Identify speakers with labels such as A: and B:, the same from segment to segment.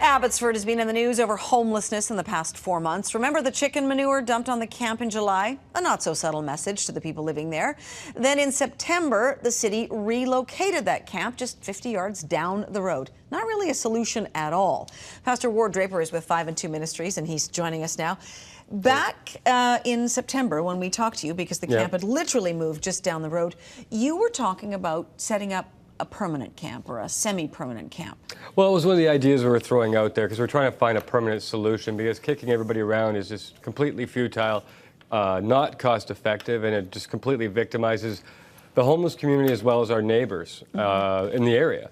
A: Abbotsford has been in the news over homelessness in the past 4 months. Remember the chicken manure dumped on the camp in July? A not so subtle message to the people living there. Then in September, the city relocated that camp just 50 yards down the road. Not really a solution at all. Pastor Ward Draper is with 5 and 2 Ministries, and he's joining us now. Back in September, when we talked to you, because the camp had literally moved just down the road, you were talking about setting up a permanent camp or a semi-permanent camp.
B: Well, it was one of the ideas we were throwing out there because we're trying to find a permanent solution, because kicking everybody around is just completely futile, not cost effective, and it just completely victimizes the homeless community as well as our neighbors in the area.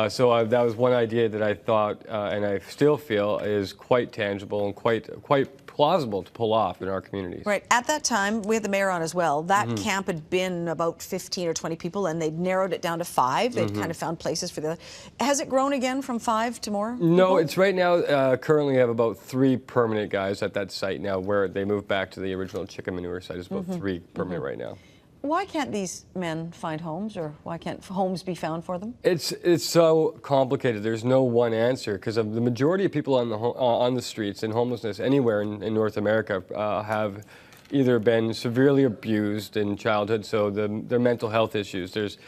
B: So that was one idea that I thought, and I still feel, is quite tangible and quite plausible to pull off in our communities.
A: Right. At that time, we had the mayor on as well. That camp had been about 15 or 20 people, and they'd narrowed it down to 5. They'd kind of found places for the... Has it grown again from 5 to more people?
B: No, it's right now, currently have about 3 permanent guys at that site now, where they moved back to the original chicken manure site. It's about 3 permanent right now.
A: Why can't these men find homes, or why can't homes be found for them?
B: It's so complicated. There's no one answer, because the majority of people on the streets and homelessness anywhere in North America have either been severely abused in childhood, so their mental health issues. There's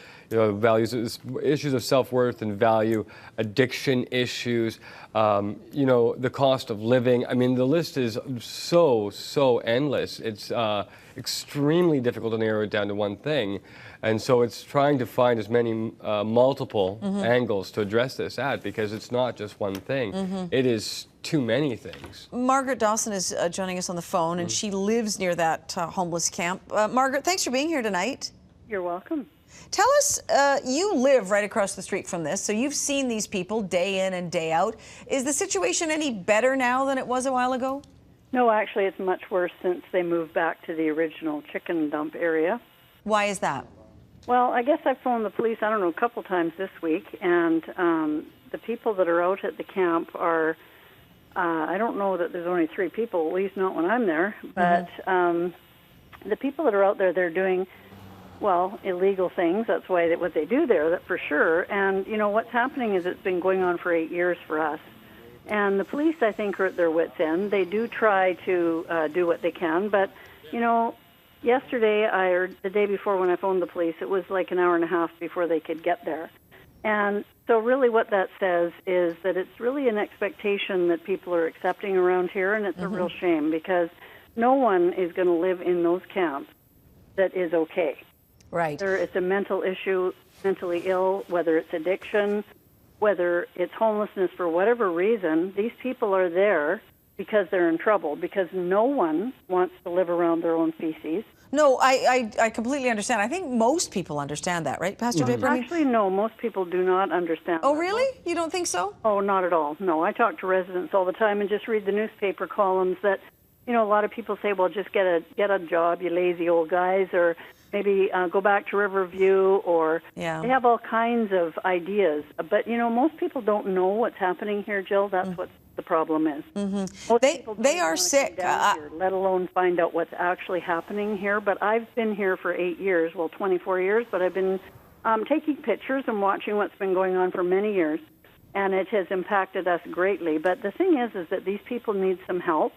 B: issues of self-worth and value, addiction issues, the cost of living. I mean, the list is so endless. It's extremely difficult to narrow it down to one thing. And so it's trying to find as many multiple angles to address this at, because it's not just one thing. It is too many things.
A: Margaret Dawson is joining us on the phone, and she lives near that homeless camp. Margaret, thanks for being here tonight.
C: You're welcome.
A: Tell us, you live right across the street from this, so you've seen these people day in and day out. Is the situation any better now than it was a while ago?
C: No, actually, it's much worse since they moved back to the original chicken dump area.
A: Why is that?
C: Well, I guess I've phoned the police, I don't know, a couple times this week, and the people that are out at the camp are, I don't know that there's only 3 people, at least not when I'm there, but the people that are out there, they're doing, well, illegal things. That's what they do there, that for sure. And, what's happening is it's been going on for 8 years for us. And the police, I think, are at their wits' end. They do try to do what they can, but, yesterday or the day before when I phoned the police, it was like an hour and a half before they could get there. And so really what that says is that it's really an expectation that people are accepting around here, and it's a real shame, because no one is going to live in those camps that is okay.
A: Right.
C: Whether it's a mental issue, mentally ill, whether it's addiction, whether it's homelessness, for whatever reason, these people are there because they're in trouble, because no one wants to live around their own feces.
A: No, I completely understand. I think most people understand that, right, Pastor Draper?
C: Actually, no, most people do not understand.
A: Oh,
C: that.
A: really? You don't think so?
C: Oh, not at all. No, I talk to residents all the time and just read the newspaper columns that, a lot of people say, well, just get a job, you lazy old guys, or maybe go back to Riverview, or they have all kinds of ideas. But, most people don't know what's happening here, Jill. That's what the problem is.
A: They are sick.
C: Here, let alone find out what's actually happening here. But I've been here for 8 years, well, 24 years, but I've been taking pictures and watching what's been going on for many years, and it has impacted us greatly. But the thing is that these people need some help.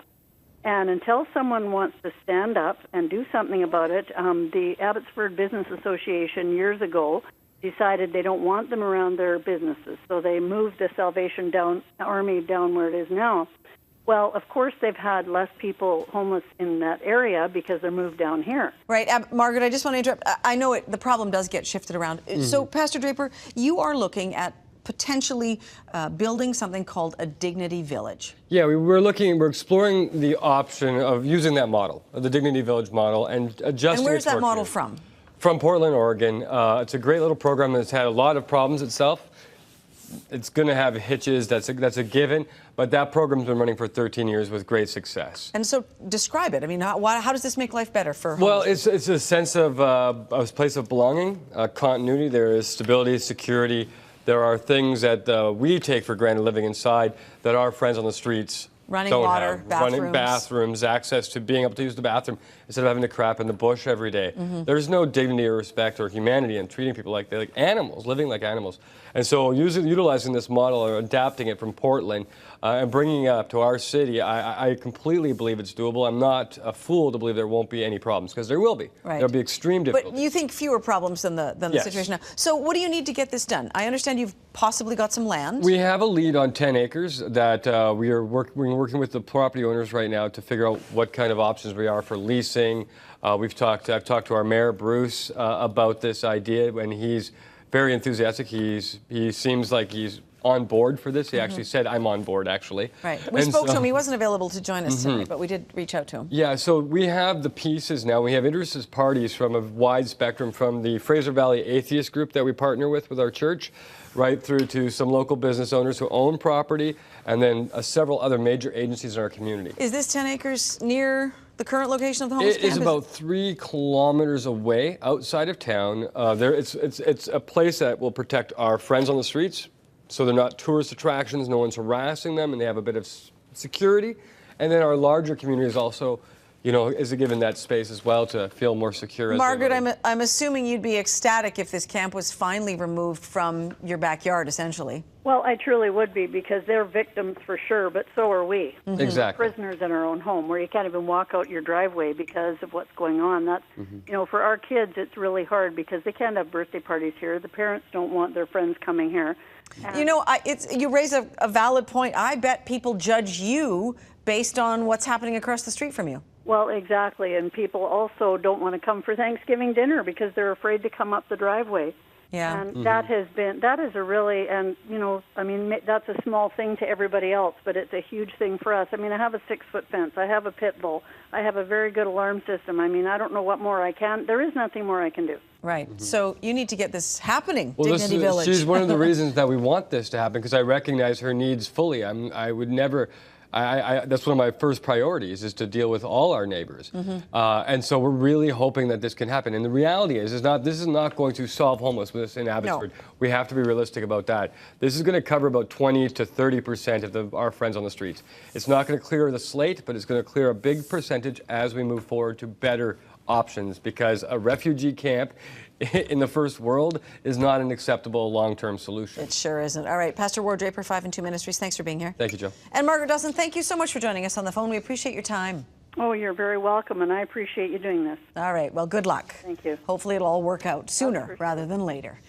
C: And until someone wants to stand up and do something about it, the Abbotsford Business Association years ago decided they don't want them around their businesses. So they moved the Salvation Army down where it is now. Well, of course, they've had less people homeless in that area because they're moved down here.
A: Right. Margaret, I just want to interrupt. I know the problem does get shifted around. So, Pastor Draper, you are looking at potentially building something called a Dignity Village.
B: Yeah, we're exploring the option of using that model, the Dignity Village model, and adjusting.
A: And where's that model from?
B: From Portland, Oregon. It's a great little program that's had a lot of problems itself. It's going to have hitches, that's a given, but that program's been running for 13 years with great success.
A: And so describe it. I mean, how does this make life better for
B: Well,
A: homeless?
B: it's a sense of a place of belonging, continuity. There is stability, security. There are things that we take for granted living inside that our friends on the streets
A: Running
B: don't
A: water,
B: have.
A: bathrooms.
B: Running bathrooms, access to being able to use the bathroom instead of having to crap in the bush every day. There's no dignity or respect or humanity in treating people like they're like animals, living like animals. And so utilizing this model or adapting it from Portland and bringing it up to our city, I completely believe it's doable. I'm not a fool to believe there won't be any problems, because there will be.
A: Right.
B: There'll be extreme difficulties.
A: But you think fewer problems than the
B: Yes.
A: situation now. So what do you need to get this done? I understand you've possibly got some land.
B: We have a lead on 10 acres that we're working with the property owners right now to figure out what kind of options we are for leasing. I've talked to our mayor, Bruce, about this idea, and he's very enthusiastic. He seems like he's on board for this. He actually said, I'm on board, actually.
A: Right. We spoke to him. He wasn't available to join us tonight, but we did reach out to him.
B: Yeah, so we have the pieces now. We have interested parties from a wide spectrum, from the Fraser Valley Atheist group that we partner with our church, right through to some local business owners who own property, and then several other major agencies in our community.
A: Is this 10 acres near the current location of the homeless
B: It
A: camp?
B: is about 3 kilometers away outside of town. It's a place that will protect our friends on the streets, so they're not tourist attractions, no one's harassing them, and they have a bit of security. And then our larger community is also, is given that space as well to feel more secure.
A: Margaret, I'm assuming you'd be ecstatic if this camp was finally removed from your backyard, essentially.
C: Well, I truly would be, because they're victims for sure, but so are we.
B: Exactly.
C: Prisoners in our own home, where you can't even walk out your driveway because of what's going on. That's, for our kids, it's really hard because they can't have birthday parties here. The parents don't want their friends coming here. And
A: You raise a valid point. I bet people judge you based on what's happening across the street from you.
C: Well, exactly, and people also don't want to come for Thanksgiving dinner because they're afraid to come up the driveway.
A: Yeah.
C: And that is a really, that's a small thing to everybody else, but it's a huge thing for us. I have a 6-foot fence. I have a pit bull. I have a very good alarm system. I don't know what more I can. There is nothing more I can do.
A: Right. So you need to get this happening,
B: Well,
A: Dignity Village.
B: she's one of the reasons that we want this to happen, because I recognize her needs fully. I would never. That's one of my first priorities, is to deal with all our neighbors. And so we're really hoping that this can happen. And the reality is this is not going to solve homelessness in Abbotsford.
A: No.
B: We have to be realistic about that. This is going to cover about 20 to 30% of our friends on the streets. It's not going to clear the slate, but it's going to clear a big percentage as we move forward to better options, because a refugee camp in the first world is not an acceptable long-term solution.
A: It sure isn't. All right, Pastor Ward Draper, 5 and 2 Ministries, thanks for being here.
B: Thank you, Joe.
A: And Margaret Dawson, thank you so much for joining us on the phone. We appreciate your time.
C: Oh, you're very welcome, and I appreciate you doing this.
A: All right, well, good luck.
C: Thank you.
A: Hopefully it'll all work out sooner
C: for sure.
A: rather than later.